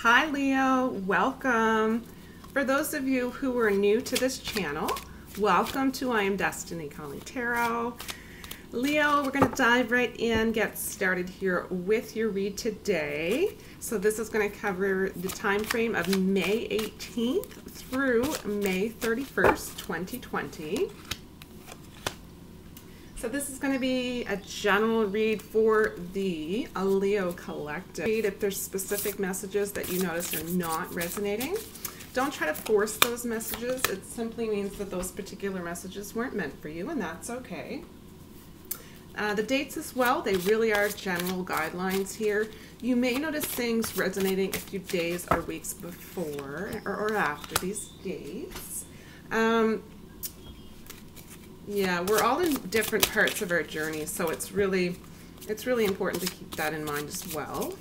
Hi Leo, welcome. For those of you who are new to this channel, welcome to I Am Destiny Calling Tarot. Leo, we're going to dive right in, get started here with your read today. So this is going to cover the time frame of May 18th through May 31st, 2020. So this is going to be a general read for the Leo collective. If there's specific messages that you notice are not resonating, don't try to force those messages. It simply means that those particular messages weren't meant for you, and that's okay. The dates as well, they really are general guidelines here. You may notice things resonating a few days or weeks before or after these dates. Yeah, we're all in different parts of our journey, so it's really important to keep that in mind as well.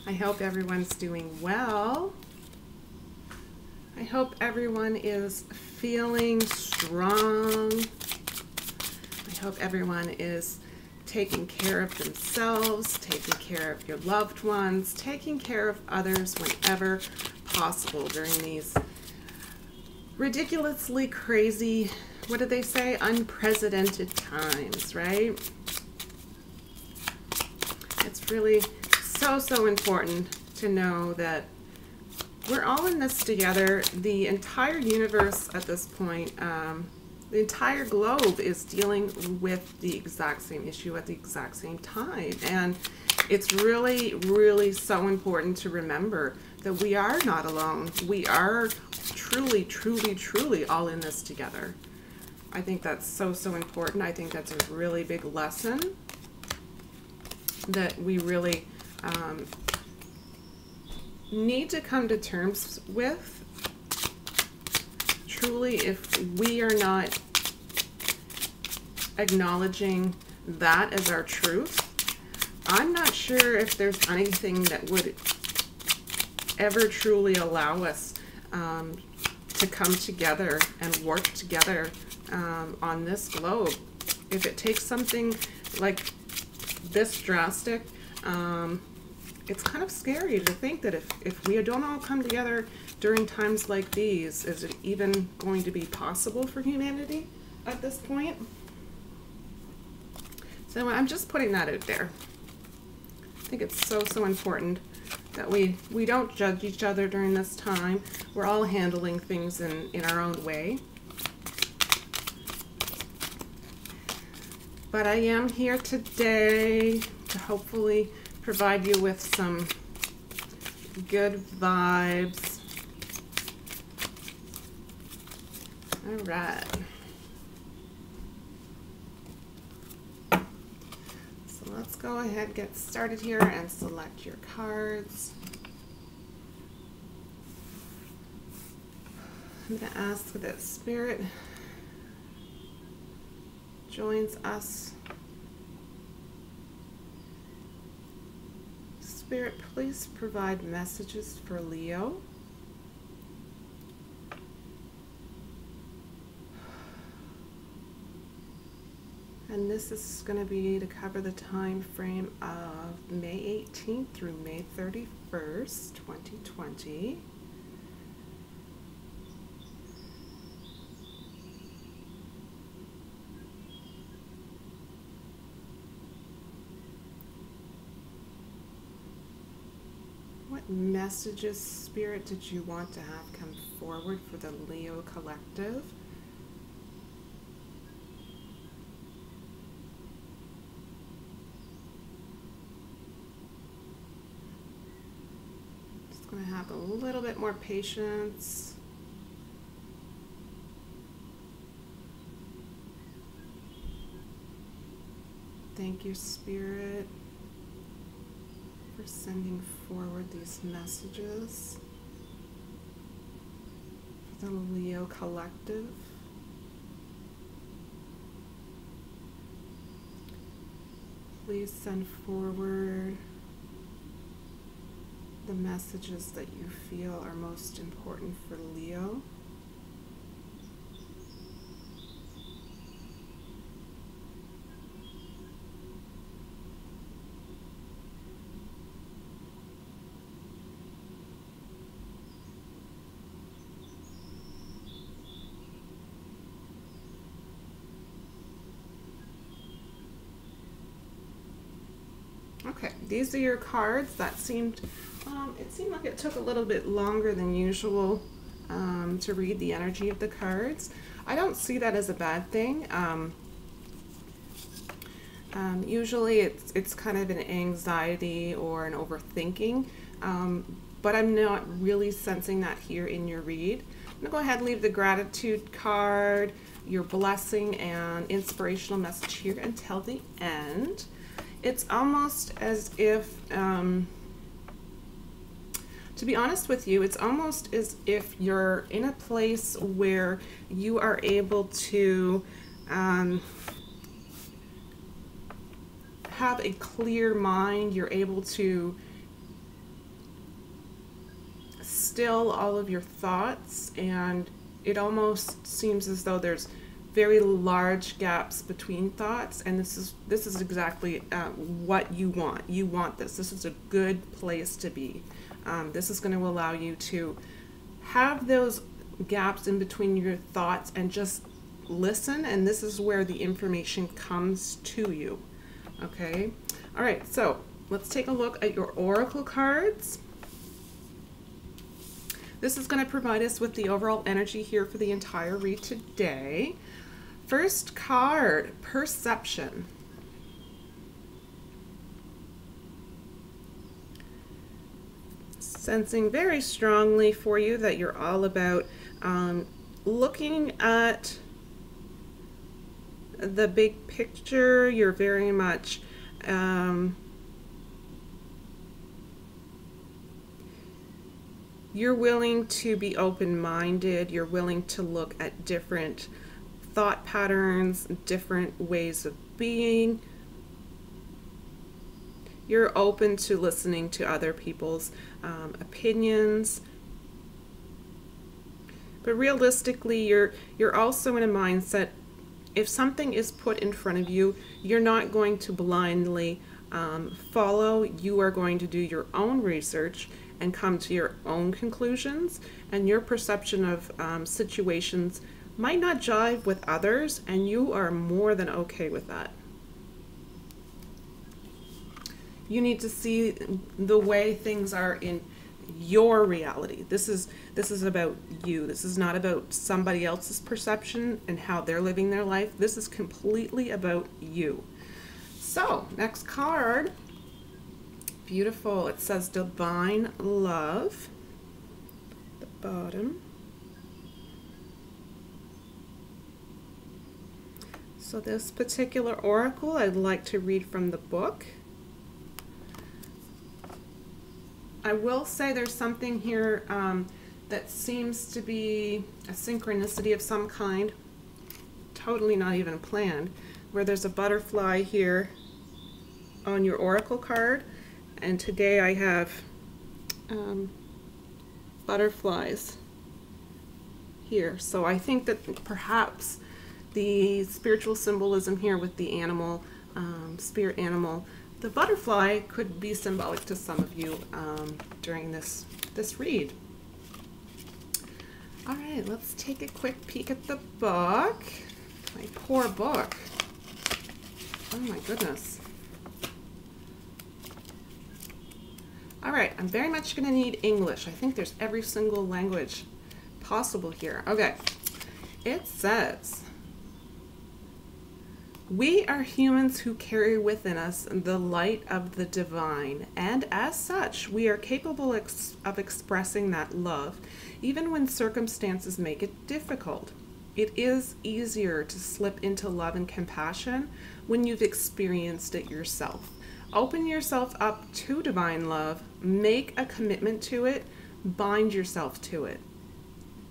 I hope everyone's doing well. I hope everyone is feeling strong. I hope everyone is taking care of themselves, taking care of your loved ones, taking care of others whenever possible during these ridiculously crazy, what did they say? Unprecedented times, right? It's really so important to know that we're all in this together. The entire universe at this point, the entire globe is dealing with the exact same issue at the exact same time. And it's really so important to remember that we are not alone. We are truly all in this together. I think that's so important. I think that's a really big lesson that we really need to come to terms with. Truly, if we are not acknowledging that as our truth, I'm not sure if there's anything that would ever truly allow us to come together and work together on this globe. If it takes something like this drastic, it's kind of scary to think that if we don't all come together during times like these, is it even going to be possible for humanity at this point? So I'm just putting that out there. I think it's so important that we don't judge each other during this time. We're all handling things in our own way. But I am here today to hopefully provide you with some good vibes. All right. So let's go ahead, get started here, and select your cards. I'm going to ask that Spirit joins us. Spirit, please provide messages for Leo. And this is going to be to cover the time frame of May 18th through May 31st, 2020. What messages, Spirit, did you want to have come forward for the Leo collective? Just going to have a little bit more patience. Thank you, Spirit, for sending forward these messages for the Leo collective. Please send forward the messages that you feel are most important for Leo. Okay, these are your cards. That seemed, it seemed like it took a little bit longer than usual to read the energy of the cards. I don't see that as a bad thing. Usually it's kind of an anxiety or an overthinking, but I'm not really sensing that here in your read. I'm going to go ahead and leave the gratitude card, your blessing and inspirational message here until the end. It's almost as if, to be honest with you, it's almost as if you're in a place where you are able to have a clear mind. You're able to still all of your thoughts, and it almost seems as though there's very large gaps between thoughts, and this is exactly what you want. You want this. This is a good place to be. This is going to allow you to have those gaps in between your thoughts and just listen, and this is where the information comes to you. Okay? All right, so let's take a look at your oracle cards. This is going to provide us with the overall energy here for the entire read today. First card, perception. Sensing very strongly for you that you're all about looking at the big picture. You're very much you're willing to be open-minded. You're willing to look at different thought patterns, different ways of being. You're open to listening to other people's opinions. But realistically, you're also in a mindset, if something is put in front of you, you're not going to blindly follow. You are going to do your own research and come to your own conclusions, and your perception of situations might not jive with others, and you are more than okay with that. You need to see the way things are in your reality. This is about you. This is not about somebody else's perception and how they're living their life. This is completely about you. So, next card. Beautiful. It says divine love. The bottom. So this particular oracle I'd like to read from the book. I will say there's something here that seems to be a synchronicity of some kind, totally not even planned, where there's a butterfly here on your oracle card, and today I have butterflies here. So I think that perhaps the spiritual symbolism here with the animal, spirit animal, the butterfly could be symbolic to some of you during this read. All right, let's take a quick peek at the book. My poor book. Oh my goodness. All right, I'm very much going to need English. I think there's every single language possible here. Okay, it says, we are humans who carry within us the light of the divine, and as such, we are capable of expressing that love, even when circumstances make it difficult. It is easier to slip into love and compassion when you've experienced it yourself. Open yourself up to divine love, make a commitment to it, bind yourself to it.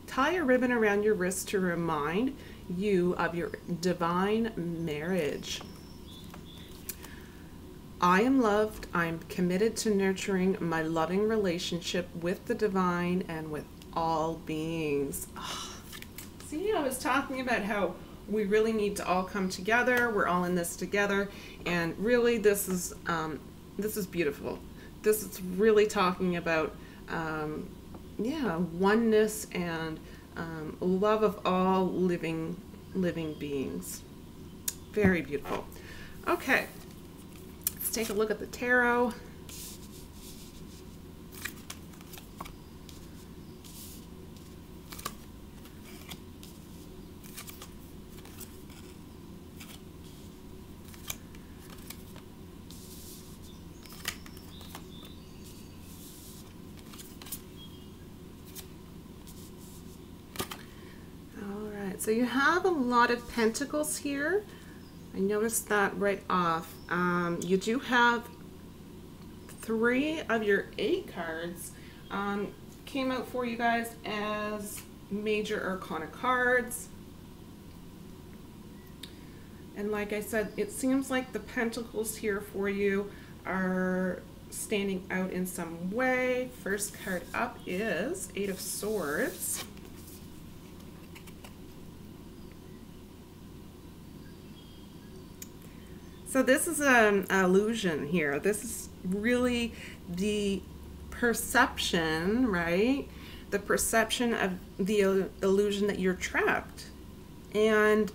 Tie a ribbon around your wrist to remind you of your divine marriage. I am loved. I'm committed to nurturing my loving relationship with the divine and with all beings. Oh, see, I was talking about how we really need to all come together. We're all in this together, and really, this is beautiful. This is really talking about oneness and love of all living beings. Very beautiful. Okay, take a look at the tarot. So you have a lot of pentacles here. I noticed that right off. You do have 3 of your 8 cards came out for you guys as major arcana cards. And like I said, it seems like the pentacles here for you are standing out in some way. First card up is 8 of Swords. So this is an illusion here. This is really the perception, right? The perception of the illusion that you're trapped. And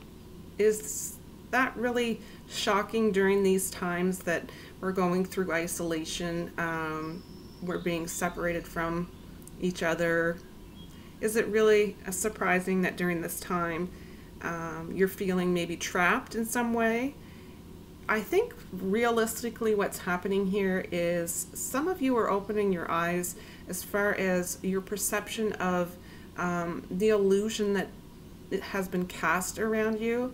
is that really shocking during these times that we're going through isolation? We're being separated from each other. Is it really surprising that during this time you're feeling maybe trapped in some way? I think realistically what's happening here is some of you are opening your eyes as far as your perception of the illusion that it has been cast around you.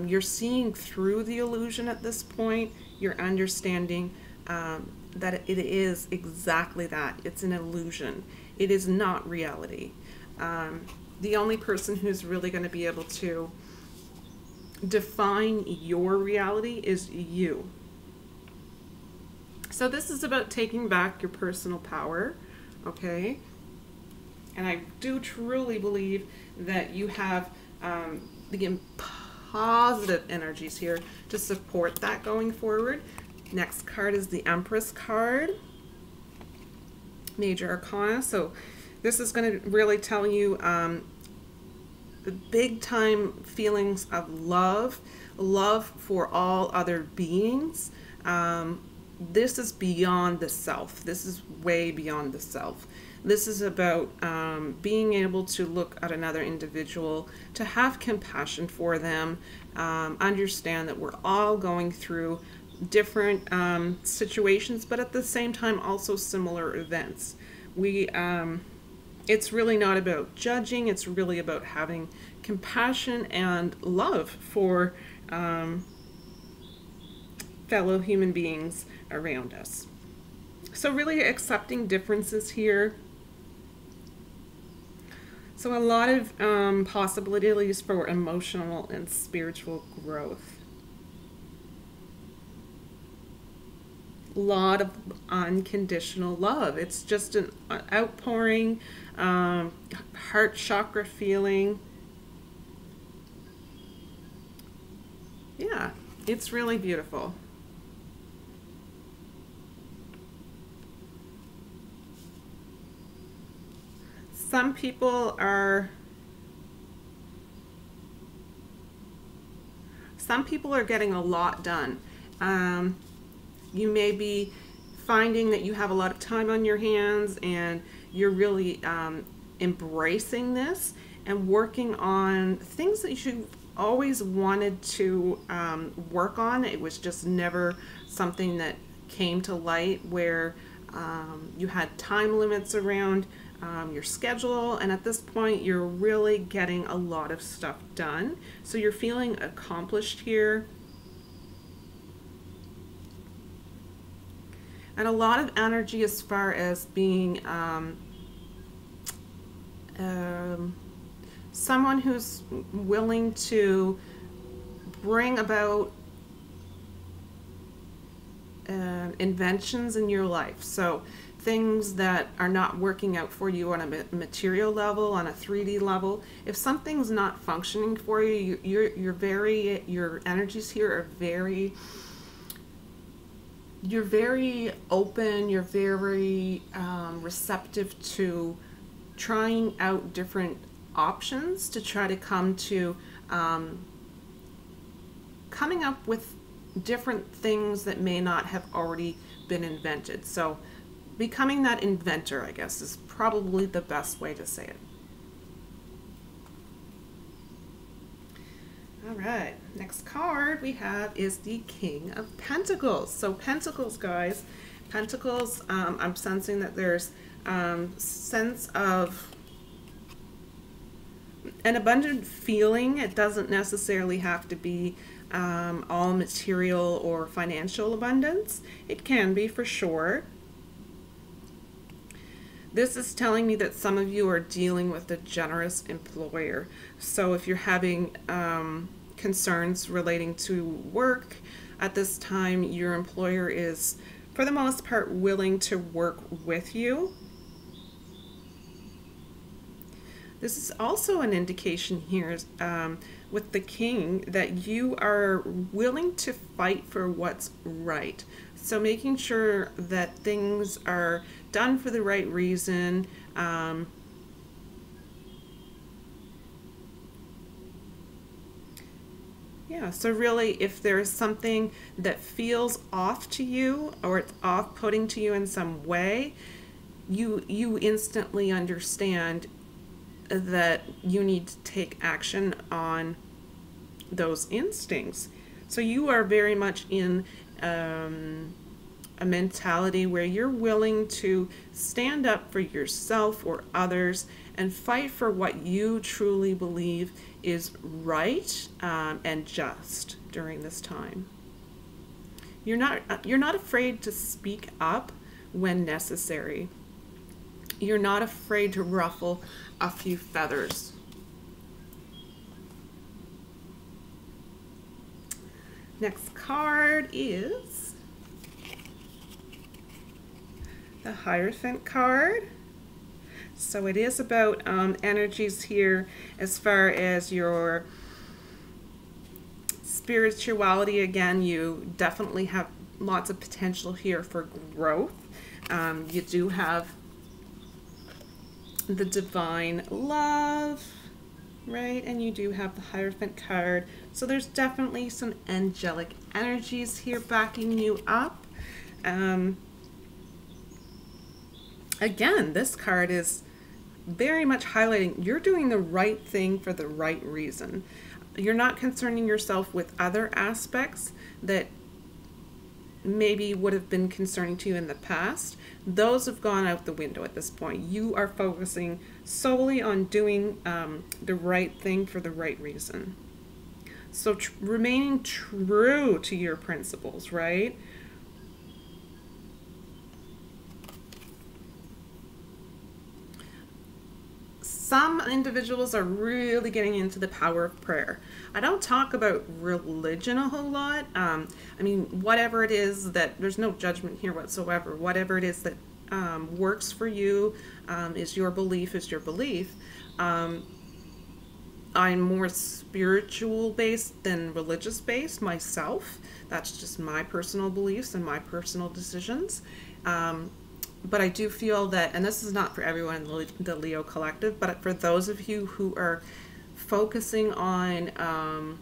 You're seeing through the illusion at this point. You're understanding that it is exactly that. It's an illusion. It is not reality. The only person who's really going to be able to define your reality is you. So this is about taking back your personal power, okay? And I do truly believe that you have the positive energies here to support that going forward. Next card is the Empress card, Major Arcana. So this is going to really tell you big time feelings of love for all other beings. This is beyond the self. This is way beyond the self. This is about being able to look at another individual, to have compassion for them, understand that we're all going through different situations, but at the same time also similar events. It's really not about judging. It's really about having compassion and love for fellow human beings around us. So really accepting differences here. So a lot of possibilities for emotional and spiritual growth. Lot of unconditional love. It's just an outpouring, heart chakra feeling. Yeah, it's really beautiful. Some people are getting a lot done. You may be finding that you have a lot of time on your hands and you're really embracing this and working on things that you always wanted to work on. It was just never something that came to light, where you had time limits around your schedule, and at this point you're really getting a lot of stuff done. So you're feeling accomplished here. And a lot of energy as far as being someone who's willing to bring about inventions in your life. So things that are not working out for you on a material level, on a 3D level. If something's not functioning for you, your energies here are very, you're very open, you're very receptive to trying out different options to try to come to coming up with different things that may not have already been invented. So becoming that inventor, I guess, is probably the best way to say it. All right, next card we have is the King of Pentacles. So Pentacles, guys, Pentacles, I'm sensing that there's sense of an abundant feeling. It doesn't necessarily have to be all material or financial abundance. It can be, for sure. This is telling me that some of you are dealing with a generous employer. So if you're having concerns relating to work at this time, your employer is, for the most part, willing to work with you. This is also an indication here with the King that you are willing to fight for what's right. So making sure that things are done for the right reason. Yeah, so really, if there's something that feels off to you or it's off-putting to you in some way, you instantly understand that you need to take action on those instincts. So you are very much in a mentality where you're willing to stand up for yourself or others and fight for what you truly believe is right and just during this time. You're not afraid to speak up when necessary. You're not afraid to ruffle a few feathers. Next card is the Hierophant card. So it is about energies here as far as your spirituality. Again, you definitely have lots of potential here for growth. You do have the Divine Love, right? And you do have the Hierophant card. So there's definitely some angelic energies here backing you up. Again, this card is very much highlighting you're doing the right thing for the right reason. You're not concerning yourself with other aspects that maybe would have been concerning to you in the past. Those have gone out the window at this point. You are focusing solely on doing the right thing for the right reason. So remaining true to your principles, right? Some individuals are really getting into the power of prayer. I don't talk about religion a whole lot. I mean, whatever it is that, there's no judgment here whatsoever. Whatever it is that works for you, is your belief, is your belief. I'm more spiritual based than religious based myself. That's just my personal beliefs and my personal decisions. But I do feel that, and this is not for everyone in the Leo collective, but for those of you who are focusing on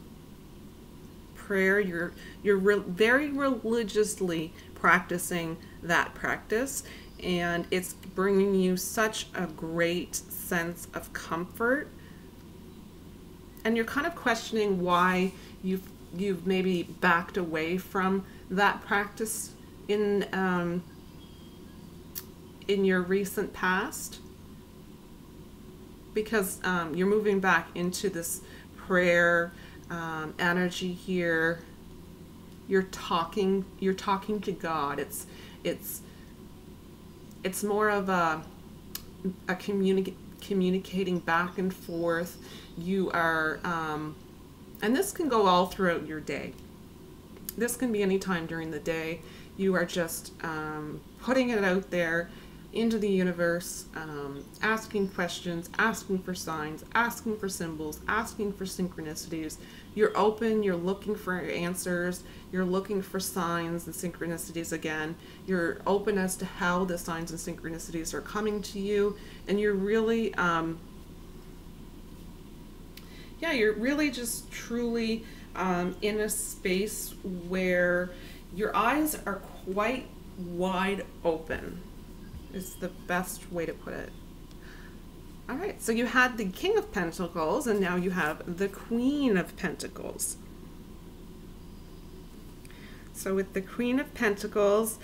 prayer, you're very religiously practicing that practice, and it's bringing you such a great sense of comfort. And you're kind of questioning why you've maybe backed away from that practice in your recent past, because you're moving back into this prayer energy here. You're talking to God. It's more of a communicating back and forth. You are and this can go all throughout your day. This can be any time during the day. You are just putting it out there into the universe, asking questions, asking for signs, asking for symbols, asking for synchronicities. You're open, you're looking for answers, you're looking for signs and synchronicities again. You're open as to how the signs and synchronicities are coming to you, and you're really, yeah, you're really just truly in a space where your eyes are quite wide open, is the best way to put it. All right, so you had the King of Pentacles, and now you have the Queen of Pentacles. So with the Queen of Pentacles,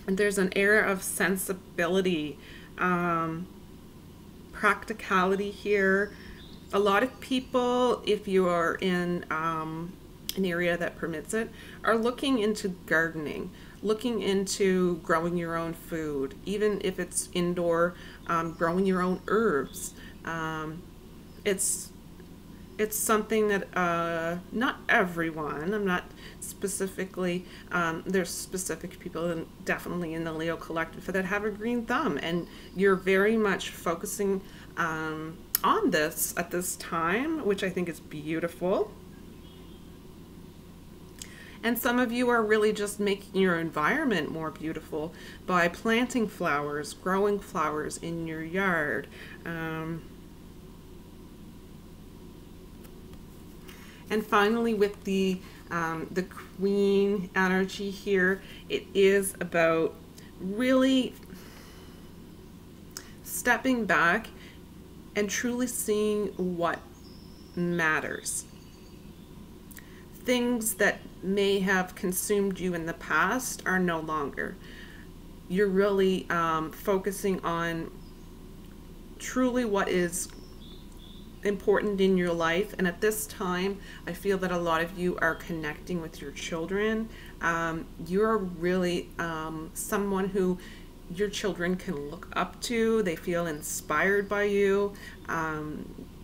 there's an air of sensibility, practicality here. A lot of people, if you are in an area that permits it, are looking into gardening, looking into growing your own food, even if it's indoor, growing your own herbs. It's something that not everyone, I'm not specifically, there's specific people definitely in the Leo collective that have a green thumb, and you're very much focusing on this at this time, which I think is beautiful. And some of you are really just making your environment more beautiful by planting flowers, growing flowers in your yard. And finally, with the Queen energy here, it is about really stepping back and truly seeing what matters. Things that may have consumed you in the past are no longer. You're really focusing on truly what is important in your life. And at this time, I feel that a lot of you are connecting with your children. You're really someone who your children can look up to. They feel inspired by you.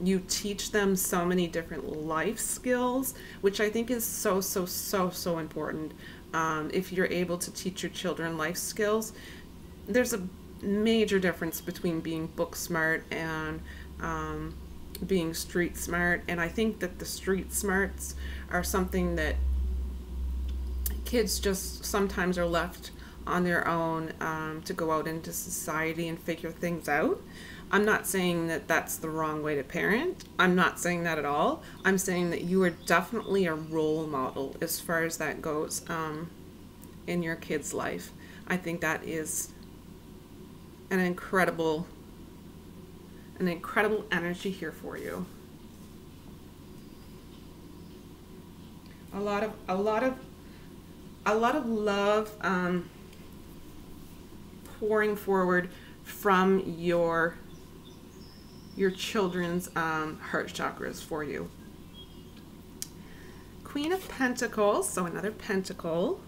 You teach them so many different life skills, which I think is so important. If you're able to teach your children life skills, there's a major difference between being book smart and being street smart. And I think that the street smarts are something that kids just sometimes are left on their own to go out into society and figure things out. I'm not saying that that's the wrong way to parent. I'm not saying that at all. I'm saying that you are definitely a role model as far as that goes in your kid's life. I think that is an incredible energy here for you. A lot of love pouring forward from your children's heart chakras for you. Queen of Pentacles, so another pentacle.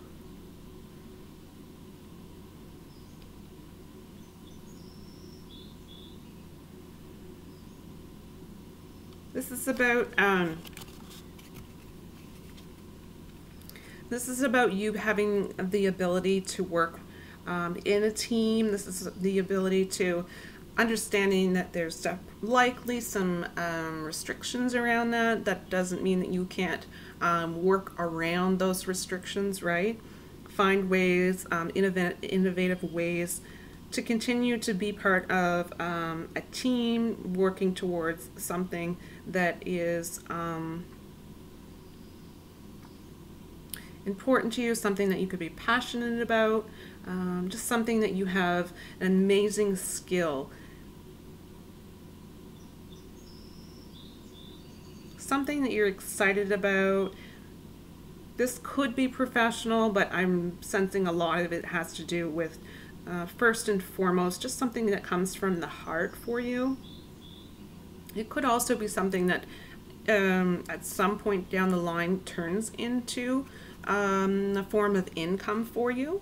This is about you having the ability to work in a team. This is the ability to understanding that there's likely some restrictions around that. That doesn't mean that you can't work around those restrictions, right? Find ways, innovative ways to continue to be part of a team working towards something that is important to you, something that you could be passionate about, just something that you have an amazing skill, something that you're excited about. This could be professional, but I'm sensing a lot of it has to do with first and foremost just something that comes from the heart for you. It could also be something that at some point down the line turns into a form of income for you.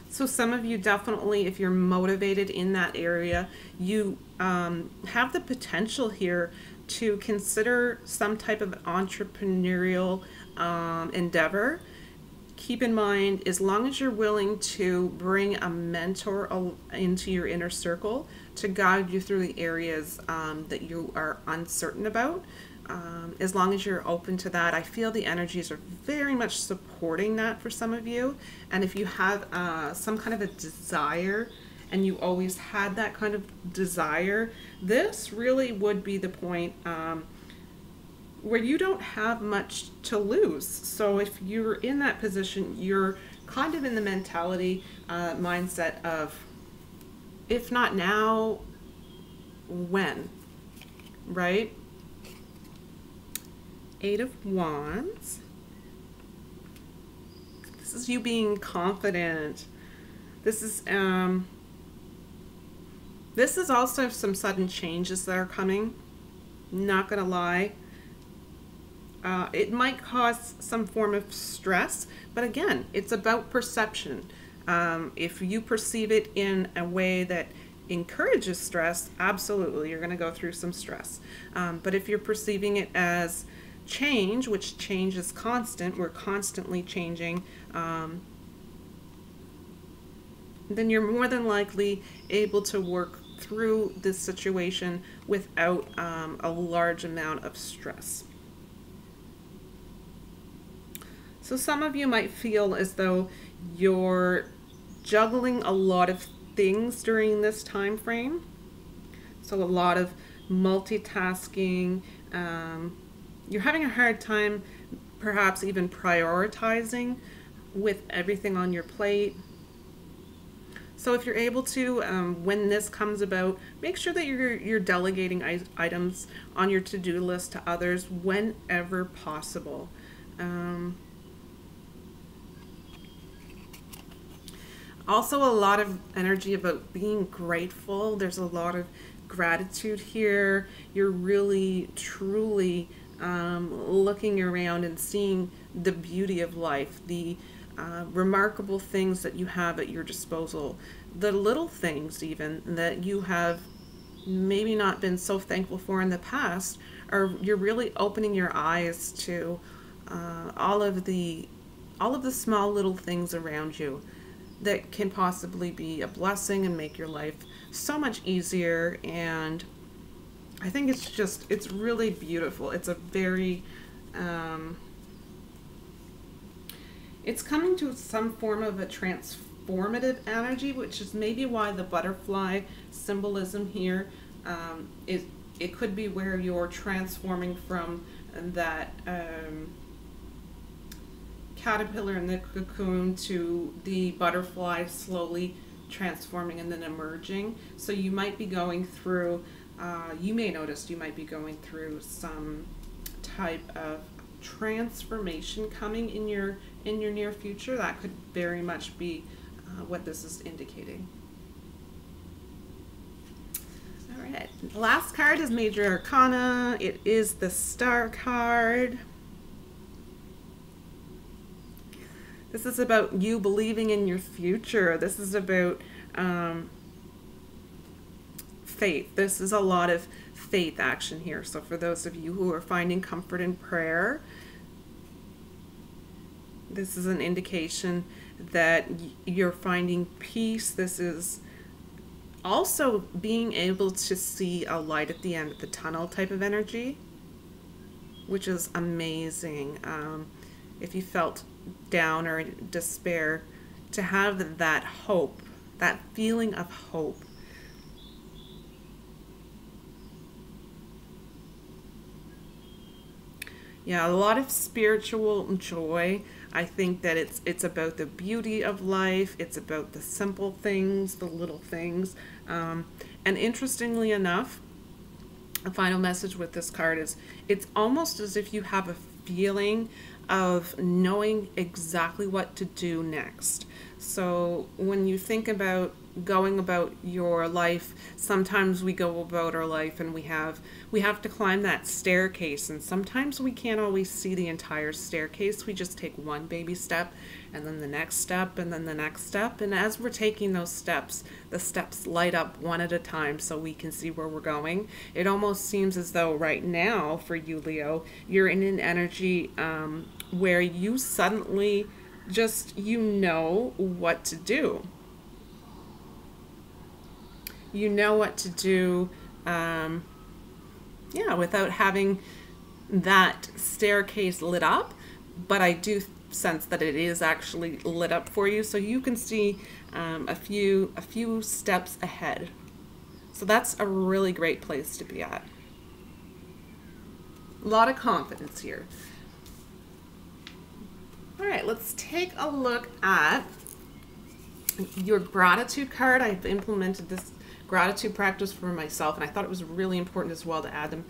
So some of you definitely, if you're motivated in that area, you have the potential here to consider some type of entrepreneurial endeavor. Keep in mind, as long as you're willing to bring a mentor into your inner circle to guide you through the areas that you are uncertain about, as long as you're open to that. I feel the energies are very much supporting that for some of you. And if you have some kind of a desire, and you always had that kind of desire, this really would be the point where you don't have much to lose. So if you're in that position, you're kind of in the mentality, mindset of, if not now, when, right? Eight of Wands. This is you being confident. This is also some sudden changes that are coming. Not gonna lie. It might cause some form of stress, but again, it's about perception. If you perceive it in a way that encourages stress, absolutely, you're going to go through some stress. But if you're perceiving it as change, which change is constant, we're constantly changing, then you're more than likely able to work through this situation without a large amount of stress. So some of you might feel as though you're juggling a lot of things during this time frame. So a lot of multitasking. You're having a hard time perhaps even prioritizing with everything on your plate. So if you're able to, when this comes about, make sure that you're delegating items on your to-do list to others whenever possible. Also a lot of energy about being grateful. There's a lot of gratitude here. You're really, truly looking around and seeing the beauty of life, the remarkable things that you have at your disposal, the little things even that you have maybe not been so thankful for in the past, or you're really opening your eyes to all of the small little things around you that can possibly be a blessing and make your life so much easier. And I think it's really beautiful. It's a very, it's coming to some form of a transformative energy, which is maybe why the butterfly symbolism here, it could be where you're transforming from that, caterpillar in the cocoon to the butterfly, slowly transforming and then emerging. So you might be going through, you may notice you might be going through some type of transformation coming in your near future. That could very much be what this is indicating. All right, last card is Major Arcana. It is the Star card. This is about you believing in your future. This is about faith. This is a lot of faith action here. So for those of you who are finding comfort in prayer, this is an indication that you're finding peace. This is also being able to see a light at the end of the tunnel type of energy, which is amazing. If you felt down or in despair, to have that hope, that feeling of hope. Yeah, a lot of spiritual joy. I think that it's about the beauty of life. It's about the simple things, the little things. And interestingly enough, a final message with this card is it's almost as if you have a feeling of knowing exactly what to do next. So when you think about going about your life, sometimes we go about our life and we have to climb that staircase, and sometimes we can't always see the entire staircase. We just take one baby step and then the next step and then the next step, and as we're taking those steps, the steps light up one at a time so we can see where we're going. It almost seems as though right now for you, Leo, you're in an energy where you suddenly just, you know what to do. You know what to do, yeah, without having that staircase lit up, but I do sense that it is actually lit up for you, so you can see a few steps ahead. So that's a really great place to be at. A lot of confidence here. All right, let's take a look at your gratitude card. I've implemented this gratitude practice for myself, and I thought it was really important as well to add them,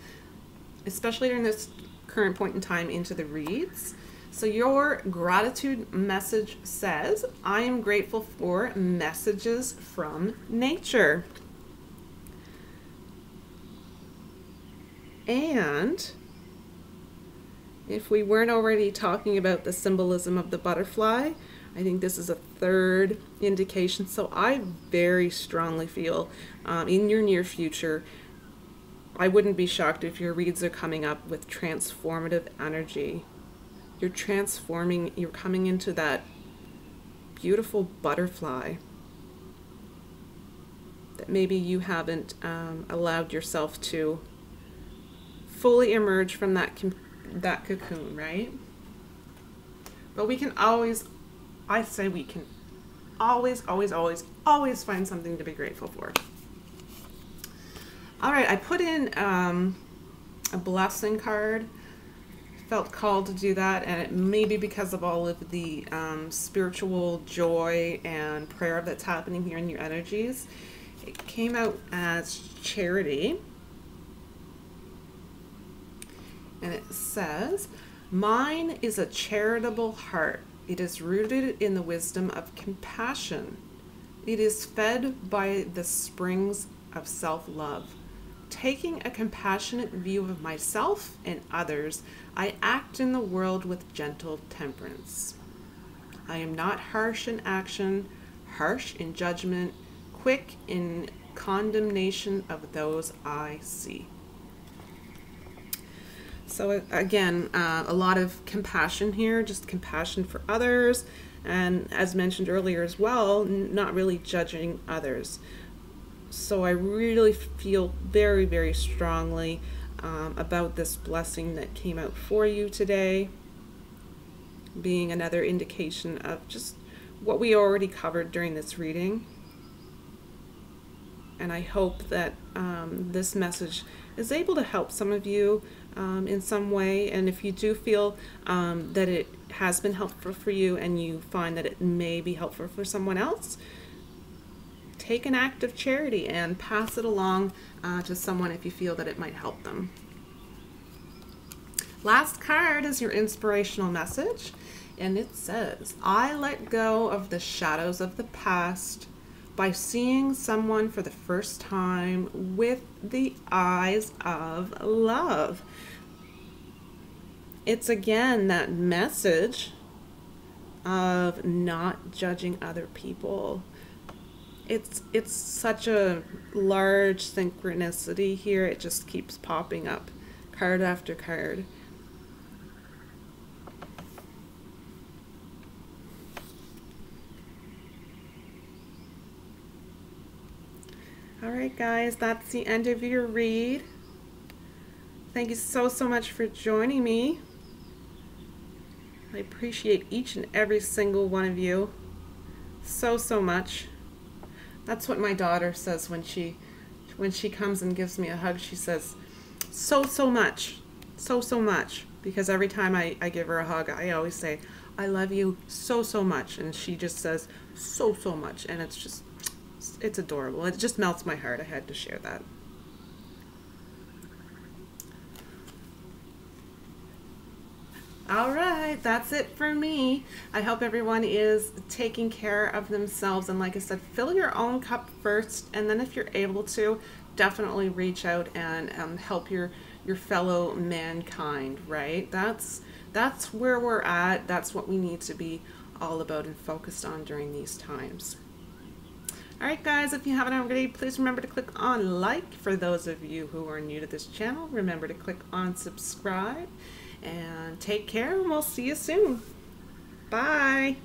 especially during this current point in time, into the reads. So your gratitude message says, I am grateful for messages from nature. And if we weren't already talking about the symbolism of the butterfly, I think this is a third indication. So I very strongly feel in your near future, I wouldn't be shocked if your reads are coming up with transformative energy. You're transforming, you're coming into that beautiful butterfly that maybe you haven't allowed yourself to fully emerge from that cocoon, right? But we can always, I say we can always find something to be grateful for. All right, I put in a blessing card. Felt called to do that, and it may be because of all of the spiritual joy and prayer that's happening here in your energies. It came out as charity, and it says, mine is a charitable heart. It is rooted in the wisdom of compassion. It is fed by the springs of self-love. Taking a compassionate view of myself and others, I act in the world with gentle temperance. I am not harsh in action, harsh in judgment, quick in condemnation of those I see. So again, a lot of compassion here, just compassion for others, and as mentioned earlier as well, not really judging others. So I really feel very, very strongly about this blessing that came out for you today, being another indication of just what we already covered during this reading. And I hope that this message is able to help some of you in some way. And if you do feel that it has been helpful for you and you find that it may be helpful for someone else, take an act of charity and pass it along to someone if you feel that it might help them. Last card is your inspirational message, and it says, I let go of the shadows of the past by seeing someone for the first time with the eyes of love. It's again that message of not judging other people. It's such a large synchronicity here. It just keeps popping up, card after card. All right, guys, that's the end of your read. Thank you so much for joining me. I appreciate each and every single one of you so much. That's what my daughter says when she comes and gives me a hug. She says, so much, so much. Because every time I give her a hug, I always say, I love you so much. And she just says, so much. And it's adorable. It just melts my heart. I had to share that. All right, that's it for me. I hope everyone is taking care of themselves, and like I said, fill your own cup first, and then if you're able to, definitely reach out and help your fellow mankind, right? That's where we're at. That's what we need to be all about and focused on during these times. All right, guys, if you haven't already, please remember to click on like. For those of you who are new to this channel, remember to click on subscribe. And take care, and we'll see you soon. Bye.